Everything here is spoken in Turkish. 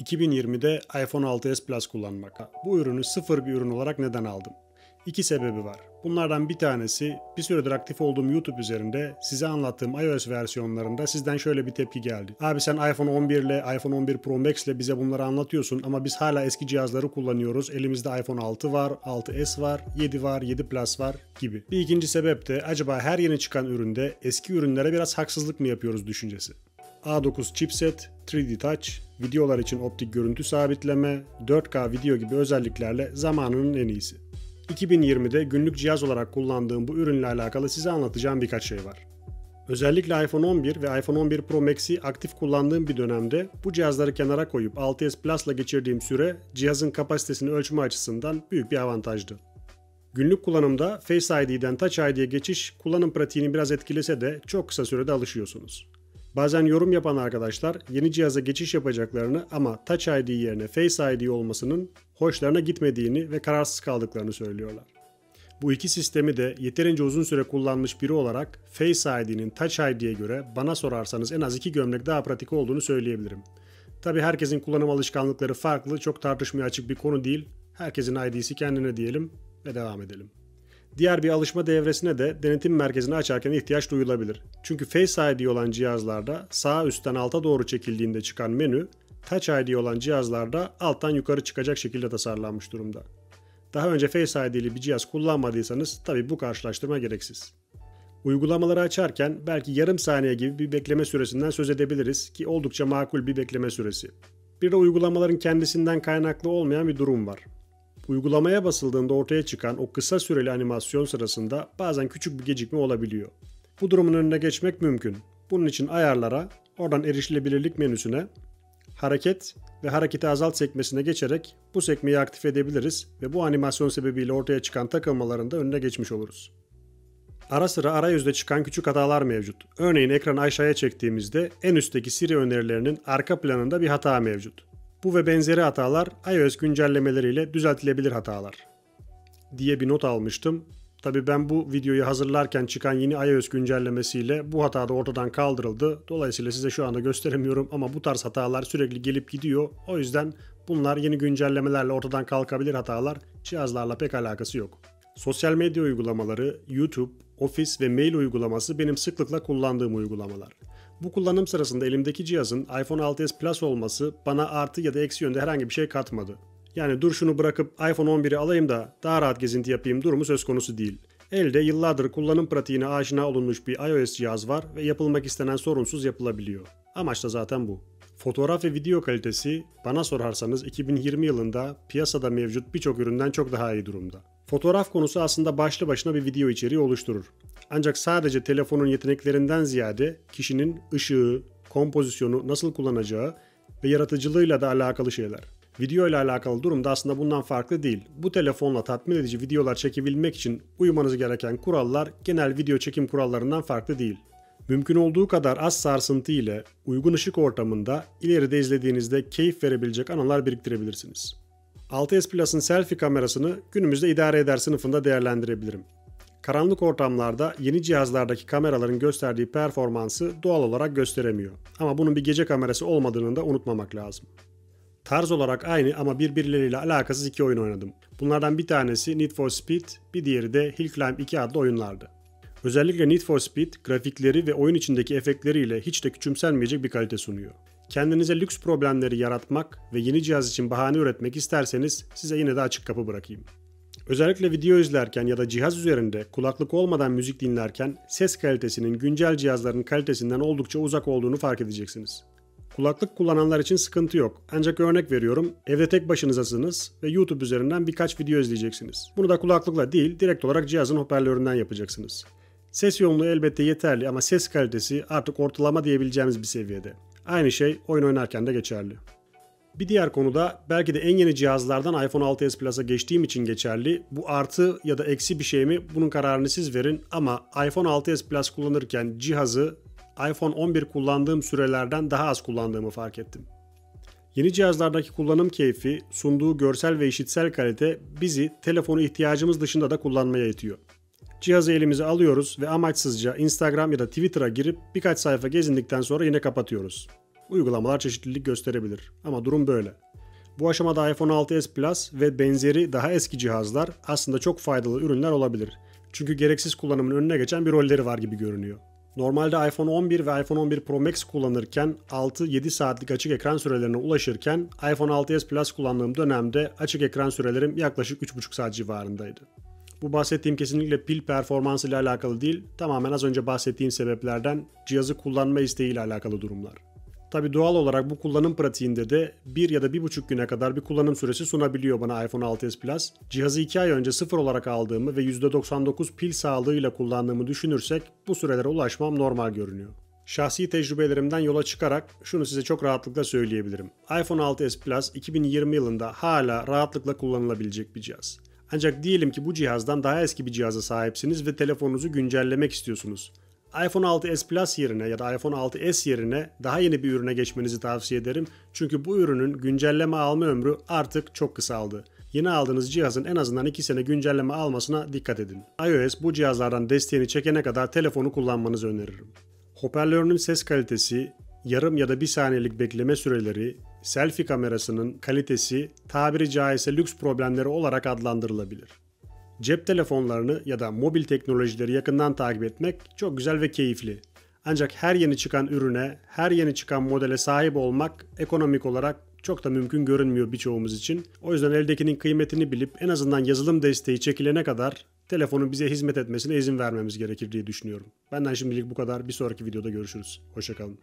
2020'de iPhone 6s Plus kullanmak. Bu ürünü sıfır bir ürün olarak neden aldım? İki sebebi var. Bunlardan bir tanesi, bir süredir aktif olduğum YouTube üzerinde size anlattığım iOS versiyonlarında sizden şöyle bir tepki geldi. Abi sen iPhone 11 ile iPhone 11 Pro Max ile bize bunları anlatıyorsun ama biz hala eski cihazları kullanıyoruz. Elimizde iPhone 6 var, 6s var, 7 var, 7 Plus var gibi. Bir ikinci sebep de acaba her yeni çıkan üründe eski ürünlere biraz haksızlık mı yapıyoruz düşüncesi. A9 chipset, 3D Touch, videolar için optik görüntü sabitleme, 4K video gibi özelliklerle zamanının en iyisi. 2020'de günlük cihaz olarak kullandığım bu ürünle alakalı size anlatacağım birkaç şey var. Özellikle iPhone 11 ve iPhone 11 Pro Max'i aktif kullandığım bir dönemde bu cihazları kenara koyup 6s Plus'la geçirdiğim süre cihazın kapasitesini ölçme açısından büyük bir avantajdı. Günlük kullanımda Face ID'den Touch ID'ye geçiş kullanım pratiğini biraz etkilese de çok kısa sürede alışıyorsunuz. Bazen yorum yapan arkadaşlar yeni cihaza geçiş yapacaklarını ama Touch ID yerine Face ID olmasının hoşlarına gitmediğini ve kararsız kaldıklarını söylüyorlar. Bu iki sistemi de yeterince uzun süre kullanmış biri olarak Face ID'nin Touch ID'ye göre bana sorarsanız en az 2 gömlek daha pratik olduğunu söyleyebilirim. Tabi herkesin kullanım alışkanlıkları farklı, çok tartışmaya açık bir konu değil. Herkesin ID'si kendine diyelim ve devam edelim. Diğer bir alışma devresine de denetim merkezini açarken ihtiyaç duyulabilir. Çünkü Face ID olan cihazlarda sağ üstten alta doğru çekildiğinde çıkan menü, Touch ID olan cihazlarda alttan yukarı çıkacak şekilde tasarlanmış durumda. Daha önce Face ID'li bir cihaz kullanmadıysanız tabii bu karşılaştırma gereksiz. Uygulamaları açarken belki yarım saniye gibi bir bekleme süresinden söz edebiliriz ki oldukça makul bir bekleme süresi. Bir de uygulamaların kendisinden kaynaklı olmayan bir durum var. Uygulamaya basıldığında ortaya çıkan o kısa süreli animasyon sırasında bazen küçük bir gecikme olabiliyor. Bu durumun önüne geçmek mümkün. Bunun için ayarlara, oradan erişilebilirlik menüsüne, hareket ve hareketi azalt sekmesine geçerek bu sekmeyi aktif edebiliriz ve bu animasyon sebebiyle ortaya çıkan takılmaların da önüne geçmiş oluruz. Ara sıra arayüzde çıkan küçük hatalar mevcut. Örneğin ekranı aşağıya çektiğimizde en üstteki Siri önerilerinin arka planında bir hata mevcut. Bu ve benzeri hatalar iOS güncellemeleriyle düzeltilebilir hatalar diye bir not almıştım. Tabii ben bu videoyu hazırlarken çıkan yeni iOS güncellemesiyle bu hata da ortadan kaldırıldı. Dolayısıyla size şu anda gösteremiyorum ama bu tarz hatalar sürekli gelip gidiyor. O yüzden bunlar yeni güncellemelerle ortadan kalkabilir hatalar. Cihazlarla pek alakası yok. Sosyal medya uygulamaları, YouTube, Office ve Mail uygulaması benim sıklıkla kullandığım uygulamalar. Bu kullanım sırasında elimdeki cihazın iPhone 6s Plus olması bana artı ya da eksi yönde herhangi bir şey katmadı. Yani dur şunu bırakıp iPhone 11'i alayım da daha rahat gezinti yapayım durumu söz konusu değil. Elde yıllardır kullanım pratiğine aşina olunmuş bir iOS cihaz var ve yapılmak istenen sorunsuz yapılabiliyor. Amaç da zaten bu. Fotoğraf ve video kalitesi bana sorarsanız 2020 yılında piyasada mevcut birçok üründen çok daha iyi durumda. Fotoğraf konusu aslında başlı başına bir video içeriği oluşturur. Ancak sadece telefonun yeteneklerinden ziyade kişinin ışığı, kompozisyonu nasıl kullanacağı ve yaratıcılığıyla da alakalı şeyler. Video ile alakalı durum da aslında bundan farklı değil. Bu telefonla tatmin edici videolar çekebilmek için uymanız gereken kurallar genel video çekim kurallarından farklı değil. Mümkün olduğu kadar az sarsıntı ile uygun ışık ortamında ileride izlediğinizde keyif verebilecek anılar biriktirebilirsiniz. 6s Plus'ın selfie kamerasını günümüzde idare eder sınıfında değerlendirebilirim. Karanlık ortamlarda yeni cihazlardaki kameraların gösterdiği performansı doğal olarak gösteremiyor. Ama bunun bir gece kamerası olmadığını da unutmamak lazım. Tarz olarak aynı ama birbirleriyle alakasız iki oyun oynadım. Bunlardan bir tanesi Need for Speed, bir diğeri de Hill Climb 2 adlı oyunlardı. Özellikle Need for Speed, grafikleri ve oyun içindeki efektleriyle hiç de küçümsenmeyecek bir kalite sunuyor. Kendinize lüks problemleri yaratmak ve yeni cihaz için bahane üretmek isterseniz size yine de açık kapı bırakayım. Özellikle video izlerken ya da cihaz üzerinde kulaklık olmadan müzik dinlerken ses kalitesinin güncel cihazların kalitesinden oldukça uzak olduğunu fark edeceksiniz. Kulaklık kullananlar için sıkıntı yok. Ancak örnek veriyorum, evde tek başınızasınız ve YouTube üzerinden birkaç video izleyeceksiniz. Bunu da kulaklıkla değil, direkt olarak cihazın hoparlöründen yapacaksınız. Ses yoğunluğu elbette yeterli ama ses kalitesi artık ortalama diyebileceğimiz bir seviyede. Aynı şey oyun oynarken de geçerli. Bir diğer konu da belki de en yeni cihazlardan iPhone 6s Plus'a geçtiğim için geçerli. Bu artı ya da eksi bir şey mi? Bunun kararını siz verin ama iPhone 6s Plus kullanırken cihazı iPhone 11 kullandığım sürelerden daha az kullandığımı fark ettim. Yeni cihazlardaki kullanım keyfi, sunduğu görsel ve işitsel kalite bizi telefonu ihtiyacımız dışında da kullanmaya itiyor. Cihazı elimize alıyoruz ve amaçsızca Instagram ya da Twitter'a girip birkaç sayfa gezindikten sonra yine kapatıyoruz. Uygulamalar çeşitlilik gösterebilir ama durum böyle. Bu aşamada iPhone 6s Plus ve benzeri daha eski cihazlar aslında çok faydalı ürünler olabilir. Çünkü gereksiz kullanımın önüne geçen bir rolleri var gibi görünüyor. Normalde iPhone 11 ve iPhone 11 Pro Max kullanırken 6-7 saatlik açık ekran sürelerine ulaşırken iPhone 6s Plus kullandığım dönemde açık ekran sürelerim yaklaşık 3,5 saat civarındaydı. Bu bahsettiğim kesinlikle pil performansı ile alakalı değil, tamamen az önce bahsettiğim sebeplerden cihazı kullanma isteği ile alakalı durumlar. Tabi doğal olarak bu kullanım pratiğinde de 1 ya da 1,5 güne kadar bir kullanım süresi sunabiliyor bana iPhone 6s Plus. Cihazı 2 ay önce sıfır olarak aldığımı ve %99 pil sağlığıyla kullandığımı düşünürsek bu sürelere ulaşmam normal görünüyor. Şahsi tecrübelerimden yola çıkarak şunu size çok rahatlıkla söyleyebilirim. iPhone 6s Plus 2020 yılında hala rahatlıkla kullanılabilecek bir cihaz. Ancak diyelim ki bu cihazdan daha eski bir cihaza sahipsiniz ve telefonunuzu güncellemek istiyorsunuz. iPhone 6s Plus yerine ya da iPhone 6s yerine daha yeni bir ürüne geçmenizi tavsiye ederim. Çünkü bu ürünün güncelleme alma ömrü artık çok kısaldı. Yeni aldığınız cihazın en azından 2 sene güncelleme almasına dikkat edin. iOS bu cihazlardan desteğini çekene kadar telefonu kullanmanızı öneririm. Hoparlörünün ses kalitesi, yarım ya da 1 saniyelik bekleme süreleri, selfie kamerasının kalitesi tabiri caizse lüks problemleri olarak adlandırılabilir. Cep telefonlarını ya da mobil teknolojileri yakından takip etmek çok güzel ve keyifli. Ancak her yeni çıkan ürüne, her yeni çıkan modele sahip olmak ekonomik olarak çok da mümkün görünmüyor birçoğumuz için. O yüzden eldekinin kıymetini bilip en azından yazılım desteği çekilene kadar telefonun bize hizmet etmesine izin vermemiz gerekir diye düşünüyorum. Benden şimdilik bu kadar. Bir sonraki videoda görüşürüz. Hoşça kalın.